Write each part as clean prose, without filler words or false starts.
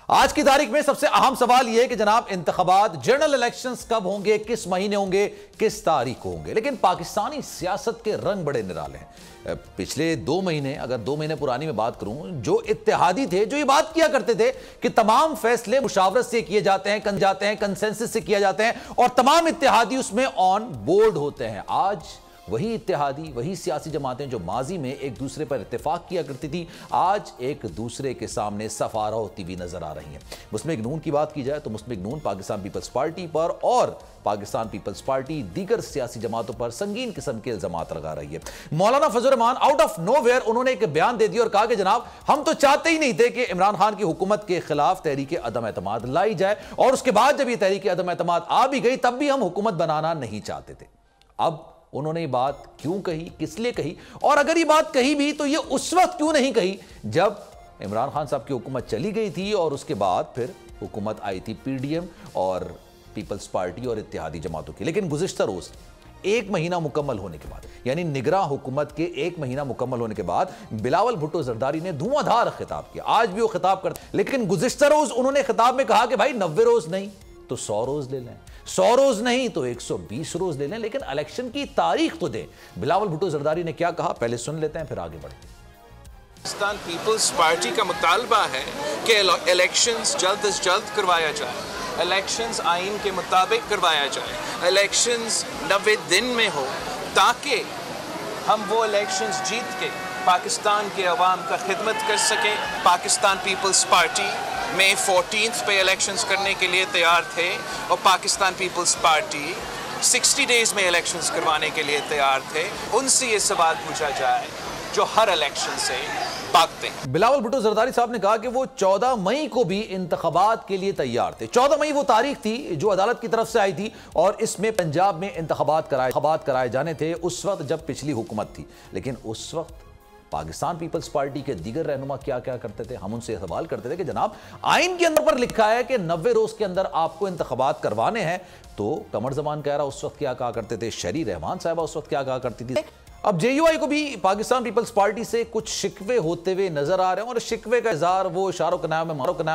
आज की तारीख में सबसे अहम सवाल यह है कि जनाब इंतखाबात जनरल इलेक्शंस कब होंगे, किस महीने होंगे, किस तारीख को होंगे। लेकिन पाकिस्तानी सियासत के रंग बड़े निराले हैं। पिछले 2 महीने, अगर 2 महीने पुरानी में बात करूं, जो इत्तेहादी थे, जो ये बात किया करते थे कि तमाम फैसले मुशावरत से किए जाते हैं, कंसेंसस से किया जाते हैं और तमाम इत्तेहादी उसमें ऑन बोर्ड होते हैं। आज वही इत्तेहादी, वही सियासी जमातें जो माजी में एक दूसरे पर इत्तेफाक किया करती थी, आज एक दूसरे के सामने सफारा होती हुई नजर आ रही हैं। मुस्लिम लीग नून की बात की जाए तो मुस्लिम लीग नून पाकिस्तान पीपल्स पार्टी पर और पाकिस्तान पीपल्स पार्टी दीगर सियासी जमातों पर संगीन किस्म के इल्जामात लगा रही है। मौलाना फजल रहमान आउट ऑफ नोवेयर उन्होंने एक बयान दे दिया और कहा कि जनाब हम तो चाहते ही नहीं थे कि इमरान खान की हुकूमत के खिलाफ तहरीक अदम एतमाद लाई जाए, और उसके बाद जब यह तहरीक अदम एतमाद आ भी गई तब भी हम हुकूमत बनाना नहीं चाहते थे। अब उन्होंने ये बात क्यों कही, किस लिए कही, और अगर ये बात कही भी तो ये उस वक्त क्यों नहीं कही जब इमरान खान साहब की हुकूमत चली गई थी और उसके बाद फिर हुकूमत आई थी पीडीएम और पीपल्स पार्टी और इत्तेहादी जमातों की। लेकिन गुज़िश्ता रोज 1 महीना मुकम्मल होने के बाद, यानी निगरां हुकूमत के 1 महीना मुकम्मल होने के बाद बिलावल भुट्टो जरदारी ने धुआंधार खिताब किया। आज भी वो खिताब करते, लेकिन गुज़िश्ता रोज उन्होंने खिताब में कहा कि भाई 90 रोज नहीं तो 100 रोज ले लें, 100 रोज नहीं तो 120 रोज ले लें, लेकिन इलेक्शन की तारीख तो दें। बिलावल भुट्टो जरदारी ने क्या कहा, पहले सुन लेते हैं फिर आगे बढ़ें। पाकिस्तान पीपल्स पार्टी का मुतालबा है कि इलेक्शंस जल्द से जल्द करवाया जाए, इलेक्शंस आइन के मुताबिक करवाया जाए, इलेक्शंस 90 दिन में हो ताकि हम वो इलेक्शंस जीत के पाकिस्तान के अवाम का खिदमत कर सकें। पाकिस्तान पीपल्स पार्टी मई 14 पे इलेक्शंस करने के लिए तैयार थे और पाकिस्तान पीपल्स पार्टी 60 डेज में इलेक्शंस करवाने के लिए तैयार थे। उनसे ये सवाल पूछा जाए जो हर इलेक्शन से भागते हैं। बिलावल भुट्टो जरदारी साहब ने कहा कि वो 14 मई को भी इंतखाबात के लिए तैयार थे। 14 मई वो तारीख थी जो अदालत की तरफ से आई थी और इसमें पंजाब में इंतखाबात कराए जाने थे उस वक्त जब पिछली हुकूमत थी। लेकिन उस वक्त पाकिस्तान पीपल्स पार्टी के दीगर रहनुमा क्या क्या करते थे, हम उनसे सवाल करते थे कि जनाब आइन के अंदर पर लिखा है कि 90 रोज के अंदर आपको इंतखाबात करवाने हैं। तो कमर जमान कह रहा उस वक्त क्या कहा करते थे, शरी रहमान साहबा उस वक्त क्या कहा करती थी। अब जेयूआई को भी पाकिस्तान पीपल्स पार्टी से कुछ शिकवे होते हुए नजर आ रहे हैं और शिकवे का इज़हार वो इशारों के नाम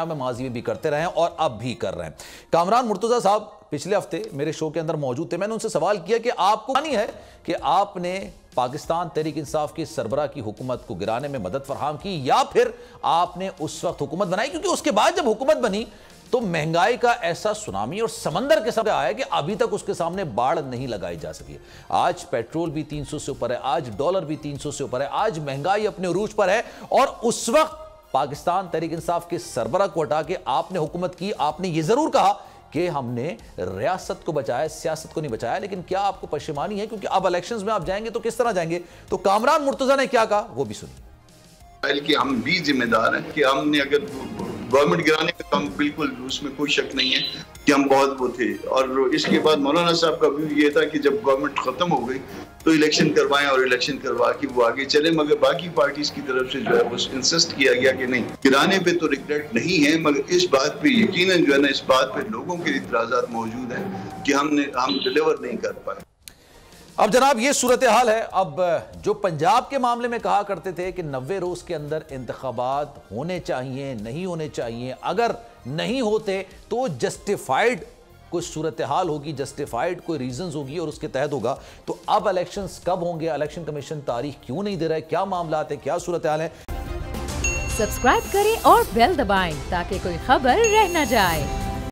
में माजी में भी करते रहे हैं और अब भी कर रहे हैं। कामरान मुर्तजा साहब पिछले हफ्ते मेरे शो के अंदर मौजूद थे। मैंने उनसे सवाल किया कि आपको मानी है कि आपने पाकिस्तान तहरीक इंसाफ की सरबराह की हुकूमत को गिराने में मदद फरहाम की या फिर आपने उस वक्त हुकूमत बनाई, क्योंकि उसके बाद जब हुकूमत बनी तो महंगाई का ऐसा सुनामी और समंदर के सामने आया कि अभी तक उसके सामने बाढ़ नहीं लगाई जा सकी। आज पेट्रोल भी 300 से ऊपर है, आज डॉलर भी 300 से ऊपर है, आज महंगाई अपने उरूज पर है और उस वक्त पाकिस्तान तहरीक इंसाफ के सरबराह को हटा के आपने हुकूमत की। आपने ये जरूर कहा कि हमने रियासत को बचाया, सियासत को नहीं बचाया, लेकिन क्या आपको पशेमानी है, क्योंकि अब इलेक्शंस में आप जाएंगे तो किस तरह जाएंगे। तो कामरान मुर्तजा ने क्या कहा वो भी सुनिए। कि हम भी जिम्मेदार हैं कि हमने अगर गवर्नमेंट गिराने का काम, बिल्कुल उसमें कोई शक नहीं है कि हम बहुत वो थे। और इसके बाद मौलाना साहब का व्यू ये था कि जब गवर्नमेंट खत्म हो गई तो इलेक्शन करवाएं और इलेक्शन करवा के वो आगे चले, मगर बाकी पार्टीज की तरफ से जो है वो इंसिस्ट किया गया कि नहीं, गिराने पे तो रिग्रेट नहीं है, मगर इस बात पे यकीनन जो है ना, इस बात पे लोगों के इतराजात मौजूद हैं कि हम डिलीवर नहीं कर पाए। अब जनाब ये सूरत हाल है। अब जो पंजाब के मामले में कहा करते थे कि 90 रोज के अंदर इंतखाबात होने चाहिए, नहीं होने चाहिए, अगर नहीं होते तो जस्टिफाइड कोई सूरत हाल होगी, जस्टिफाइड कोई रीजंस होगी और उसके तहत होगा। तो अब इलेक्शंस कब होंगे, इलेक्शन कमीशन तारीख क्यों नहीं दे रहा है, क्या मामला है, क्या सूरत हाल है। सब्सक्राइब करें और बेल दबाएं ताकि कोई खबर रह न जाए।